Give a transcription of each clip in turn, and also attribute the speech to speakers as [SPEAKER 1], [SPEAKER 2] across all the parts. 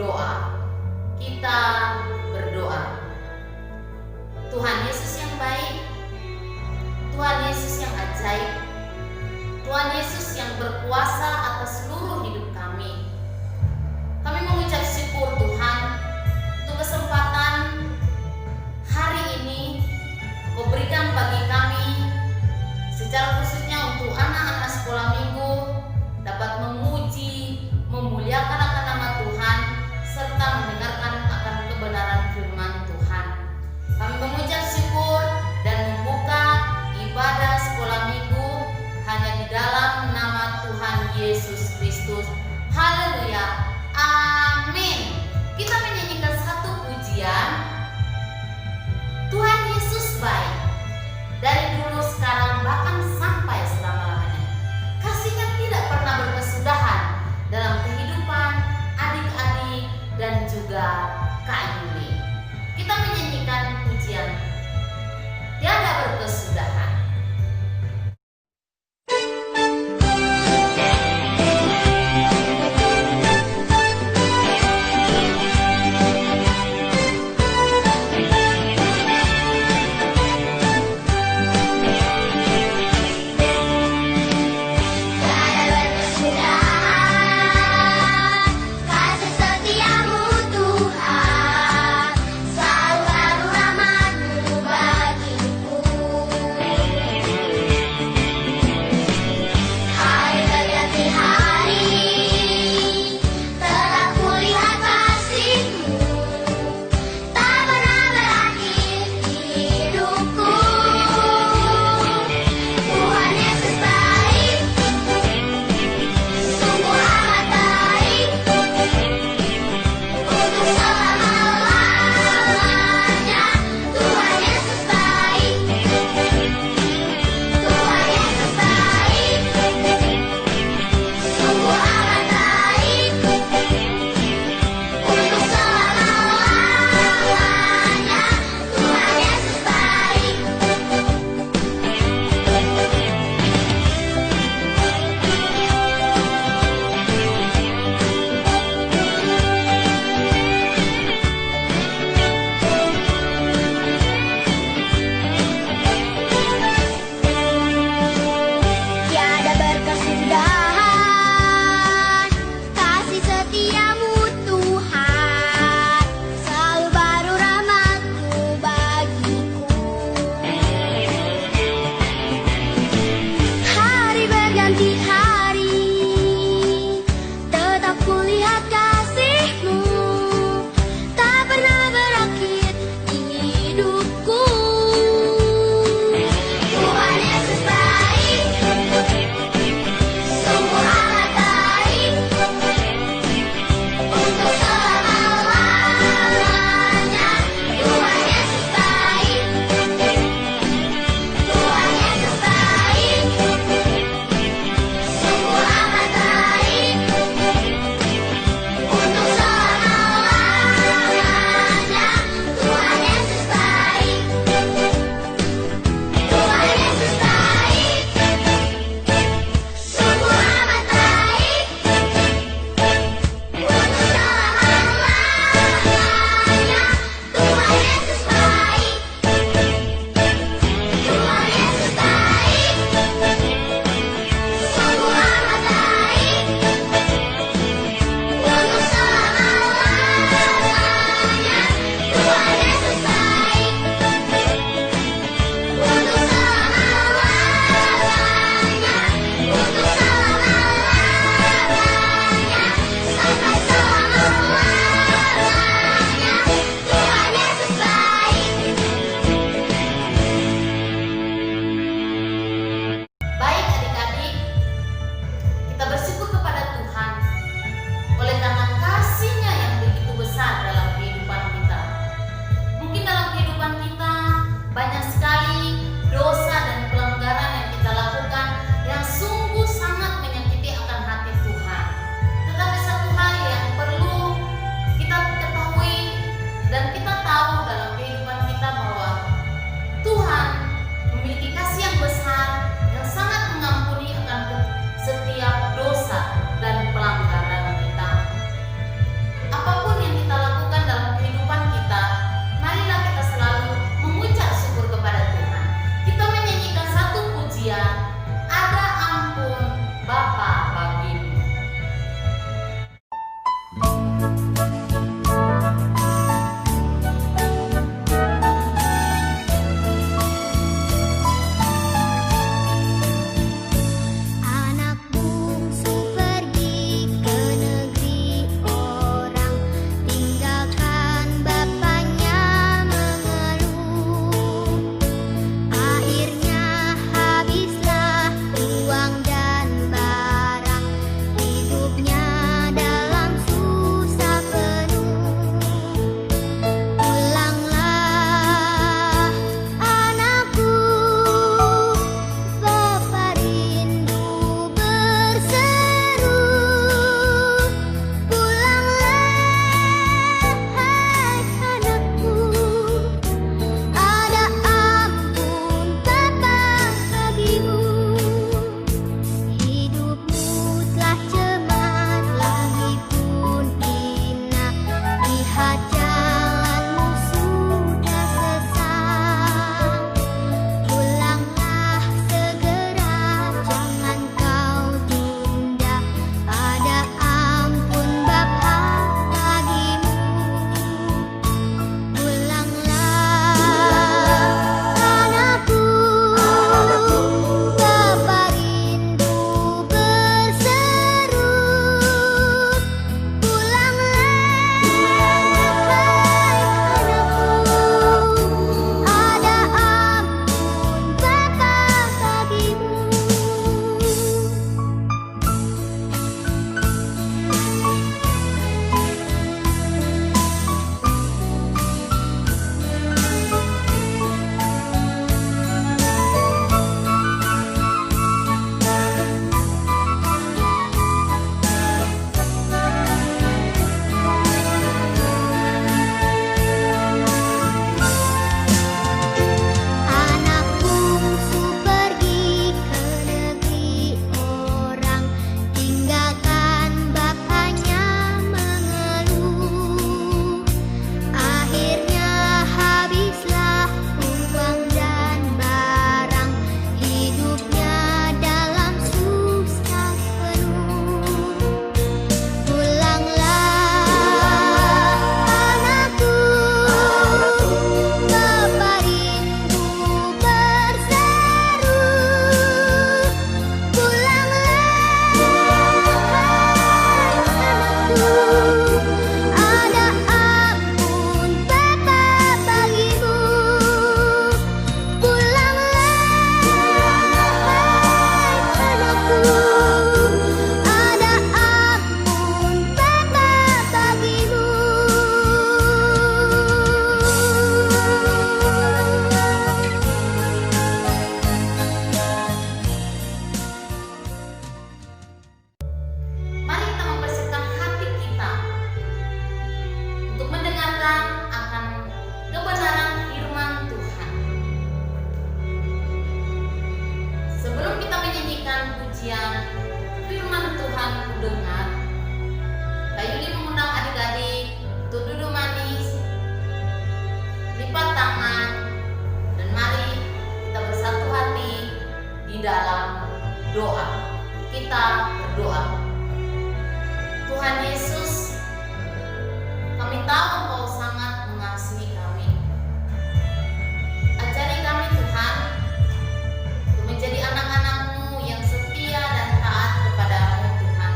[SPEAKER 1] berdoa. Kita berdoa. Tuhan Yesus yang baik, Tuhan Yesus yang ajaib, Tuhan Yesus yang berkuasa atas seluruh hidup kami. Kami mengucap syukur Tuhan untuk kesempatan hari ini Kau berikan bagi kami, secara khususnya untuk anak-anak sekolah minggu, dapat memuji, memuliakan akan nama Tuhan, serta mendengarkan akan kebenaran firman Tuhan. Kami mengucap syukur dan membuka ibadah sekolah minggu hanya di dalam nama Tuhan Yesus Kristus. Haleluya. Amin. Kita menyanyikan satu pujian. Tuhan Yesus baik, dari dulu, sekarang, bahkan sampai selama-lamanya. Kasih-Nya tidak pernah berkesudahan dalam kehidupan adik-adik dan juga Kak Yuli. Kita menyanyikan pujian tiada berkesudahan. pujian firman Tuhan ku dengar. Kayuli mengundang adik-adik untuk duduk manis, lipat tangan, dan mari kita bersatu hati di dalam doa. Kita berdoa. Tuhan Yesus, kami tahu Engkau sangat mengasihi kami. Ajari kami Tuhan untuk menjadi anak-anak-Mu yang setia dan taat kepada-Mu Tuhan.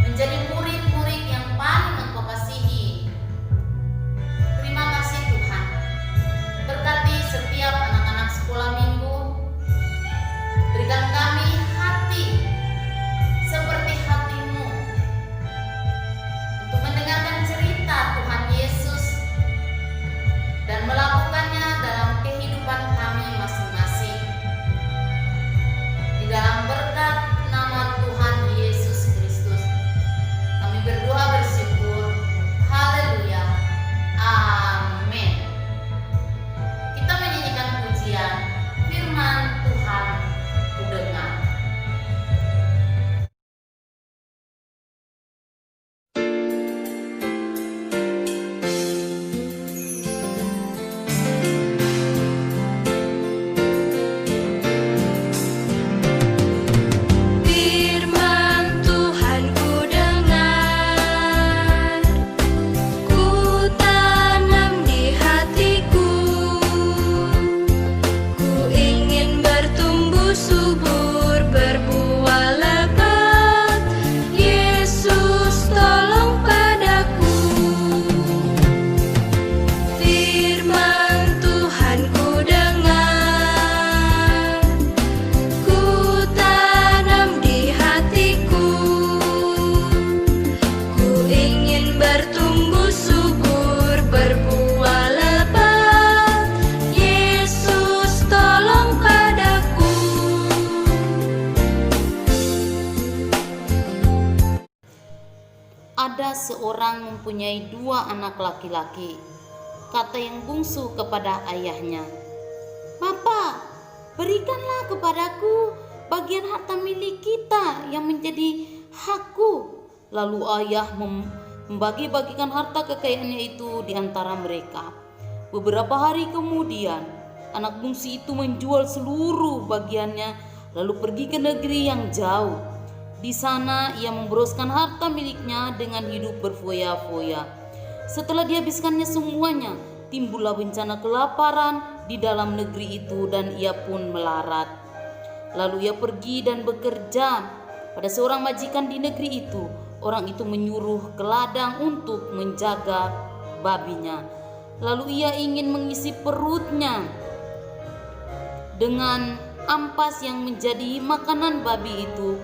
[SPEAKER 1] Menjadi murid-murid yang paling Engkau kasihi. Terima kasih Tuhan. Berkati setiap anak-anak sekolah minggu. Berikan kami hati seperti hati-Mu untuk mendengarkan cerita Tuhan Yesus dan melakukannya dalam kehidupan kami masing-masing. Di dalam berkat nama Tuhan Yesus Kristus, kami berdoa bersyukur. Haleluya. Amin. Kita menyanyikan pujian firman Tuhan ku dengar.
[SPEAKER 2] Firman Tuhan ku dengar, ku tanam di hatiku, ku ingin bertumbuh subur, berbuah lebat. Yesus tolong padaku. Firman Tuhan ku dengar, ku tanam di hatiku, ku ingin bertumbuh subur, berbuah lebat. Yesus tolong padaku.
[SPEAKER 1] Ada seorang mempunyai 2 anak laki-laki. Kata yang bungsu kepada ayahnya, "Bapa, berikanlah kepadaku bagian harta milik kita yang menjadi hakku." Lalu ayah membagi-bagikan harta kekayaannya itu di antara mereka. Beberapa hari kemudian, anak bungsu itu menjual seluruh bagiannya lalu pergi ke negeri yang jauh. Di sana ia memboroskan harta miliknya dengan hidup berfoya-foya. Setelah dihabiskannya semuanya, timbullah bencana kelaparan di dalam negeri itu dan ia pun melarat. Lalu ia pergi dan bekerja pada seorang majikan di negeri itu. Orang itu menyuruh ke ladang untuk menjaga babinya. Lalu ia ingin mengisi perutnya dengan ampas yang menjadi makanan babi itu,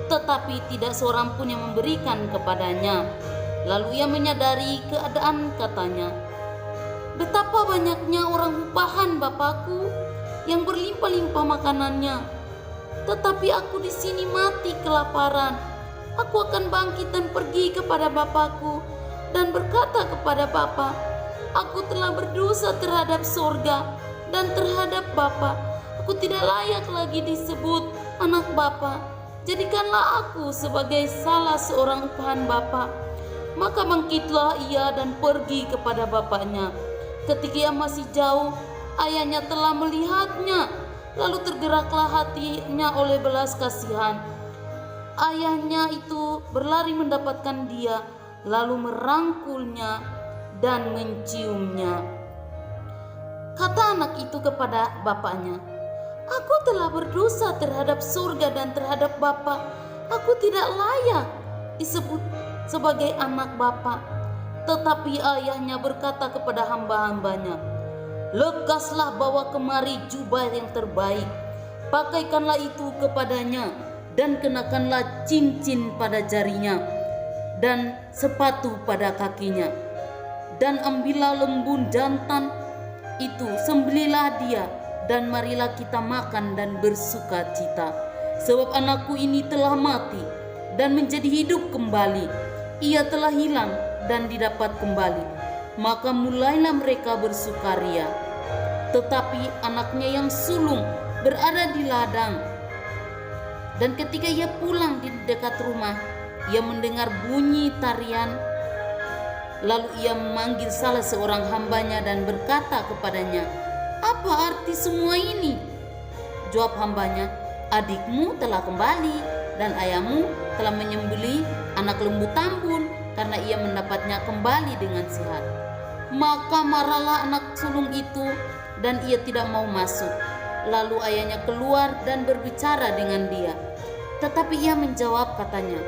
[SPEAKER 1] tetapi tidak seorang pun yang memberikan kepadanya. Lalu ia menyadari keadaan, katanya, "Betapa banyaknya orang upahan Bapakku yang berlimpah-limpah makanannya, tetapi aku di sini mati kelaparan. Aku akan bangkit dan pergi kepada Bapakku dan berkata kepada Bapa, aku telah berdosa terhadap sorga dan terhadap Bapa. Aku tidak layak lagi disebut anak Bapa. Jadikanlah aku sebagai salah seorang upahan Bapa." Maka bangkitlah ia dan pergi kepada bapaknya. Ketika ia masih jauh, ayahnya telah melihatnya. Lalu tergeraklah hatinya oleh belas kasihan. Ayahnya itu berlari mendapatkan dia, lalu merangkulnya dan menciumnya. Kata anak itu kepada bapaknya, "Aku telah berdosa terhadap surga dan terhadap Bapa. Aku tidak layak disebut sebagai anak Bapa." Tetapi ayahnya berkata kepada hamba-hambanya, "Lekaslah bawa kemari jubah yang terbaik, pakaikanlah itu kepadanya, dan kenakanlah cincin pada jarinya, dan sepatu pada kakinya. Dan ambillah lembu jantan itu, sembelilah dia, dan marilah kita makan dan bersuka cita. Sebab anakku ini telah mati dan menjadi hidup kembali. Ia telah hilang dan didapat kembali." Maka mulailah mereka bersukaria. Tetapi anaknya yang sulung berada di ladang. Dan ketika ia pulang di dekat rumah, ia mendengar bunyi tarian. Lalu ia memanggil salah seorang hambanya dan berkata kepadanya, "Apa arti semua ini?" Jawab hambanya, "Adikmu telah kembali dan ayahmu telah menyembelih anak lembu tambun karena ia mendapatnya kembali dengan sehat." Maka marahlah anak sulung itu dan ia tidak mau masuk. Lalu ayahnya keluar dan berbicara dengan dia. Tetapi ia menjawab katanya,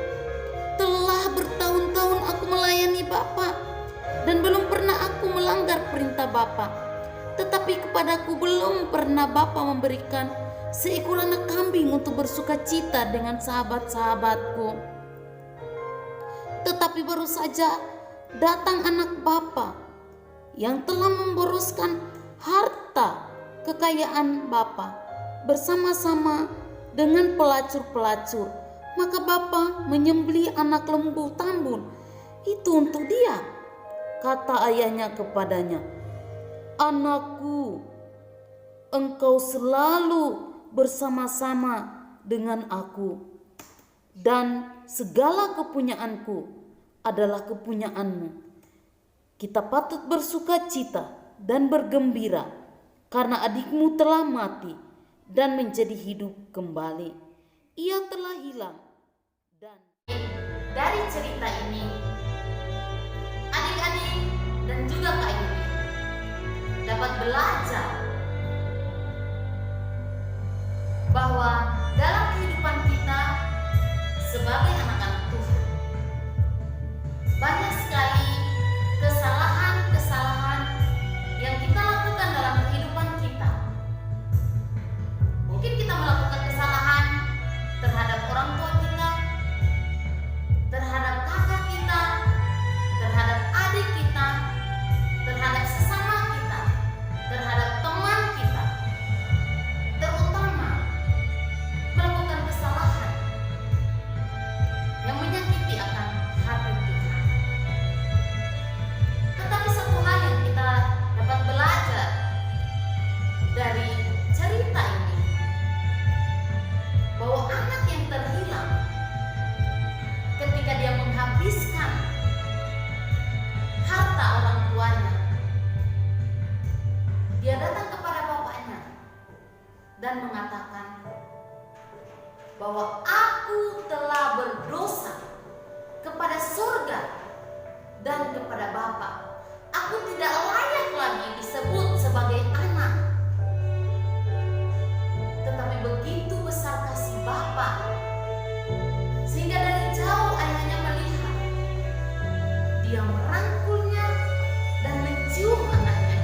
[SPEAKER 1] "Telah bertahun-tahun aku melayani Bapa dan belum pernah aku melanggar perintah Bapa. Tetapi kepadaku belum pernah Bapa memberikan seekor anak kambing untuk bersukacita dengan sahabat-sahabatku. Tetapi baru saja datang anak Bapa yang telah memboroskan harta kekayaan Bapa bersama-sama dengan pelacur-pelacur. Maka Bapa menyembelih anak lembu tambun itu untuk dia." Kata ayahnya kepadanya, "Anakku, engkau selalu bersama-sama dengan aku, dan segala kepunyaanku adalah kepunyaanmu. Kita patut bersukacita dan bergembira karena adikmu telah mati dan menjadi hidup kembali. Ia telah hilang." Dan dari cerita ini, adik-adik dan juga Kak Yudi dapat belajar bahwa dalam kehidupan kita sebagai anak-anak Tuhan, banyak sekali kesalahan-kesalahan yang kita lakukan dalam kehidupan kita. Mungkin kita melakukan kesalahan terhadap orang tua kita, terhadap kakak kita, terhadap adik kita, terhadap sesama kita, terhadap teman kita. Terutama melakukan kesalahan yang menyakiti akan hati Tuhan. Tetapi satu hal yang kita dapat belajar dari cerita ini, bahwa anak yang terhilang ketika dia menghabiskan harta orang tuanya, dia datang kepada bapaknya dan mengatakan bahwa aku telah berdosa kepada surga dan kepada Bapa. Aku tidak layak lagi disebut sebagai anak. Tetapi begitu besar kasih Bapa, sehingga dari jauh ayahnya melihat, dia merangkulnya dan mencium anaknya.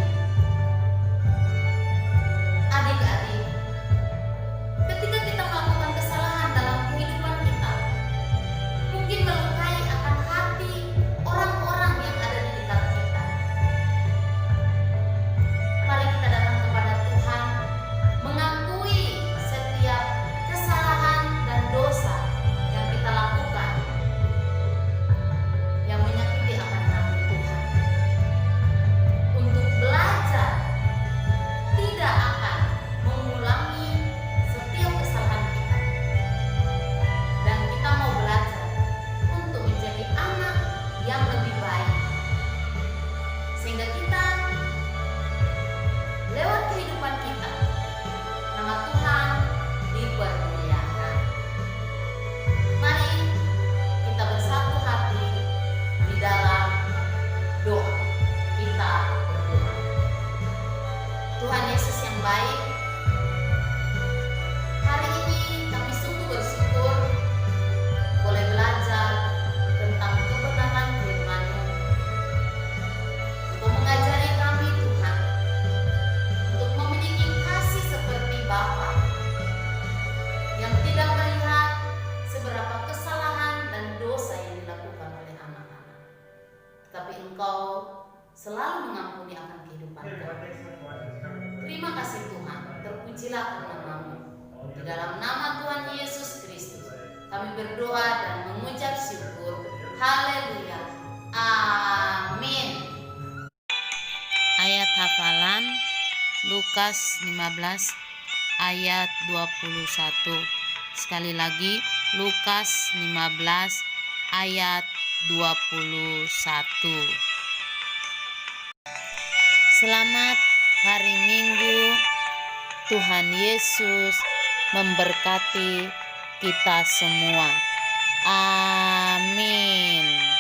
[SPEAKER 1] Adik-adik, ketika kita melakukan kesalahan dalam kehidupan kita, mungkin melukai akan hati orang-orang yang ada di dekat kita. Mari kita datang kepada Tuhan, mengakui setiap kesalahan dan dosa yang kita lakukan yang menyakiti akan hati Tuhan, untuk belajar tidak akan mengulangi setiap kesalahan kita, dan kita mau belajar untuk menjadi anak yang lebih baik, sehingga kita lewat kehidupan kita nama Tuhan dipermuliakan. Mari kita bersatu hati di dalam doa. Kita berdoa. Tuhan Yesus yang baik, hari ini kami sungguh bersyukur boleh belajar tentang kebenaran firman-Mu, untuk mengajari kami Tuhan untuk memiliki kasih seperti Bapa yang tidak melihat seberapa kesalahan dan dosa yang dilakukan oleh anak-anak, tetapi Engkau selalu mengampuni akan kehidupan kami. Terima kasih Tuhan, terpujilah nama-Mu. Di dalam nama Tuhan Yesus Kristus kami berdoa dan mengucap syukur. Haleluya. Amin. Ayat hafalan Lukas 15 ayat 21. Sekali lagi, Lukas 15 ayat 21. Selamat hari Minggu. Tuhan Yesus memberkati kita semua. Amin.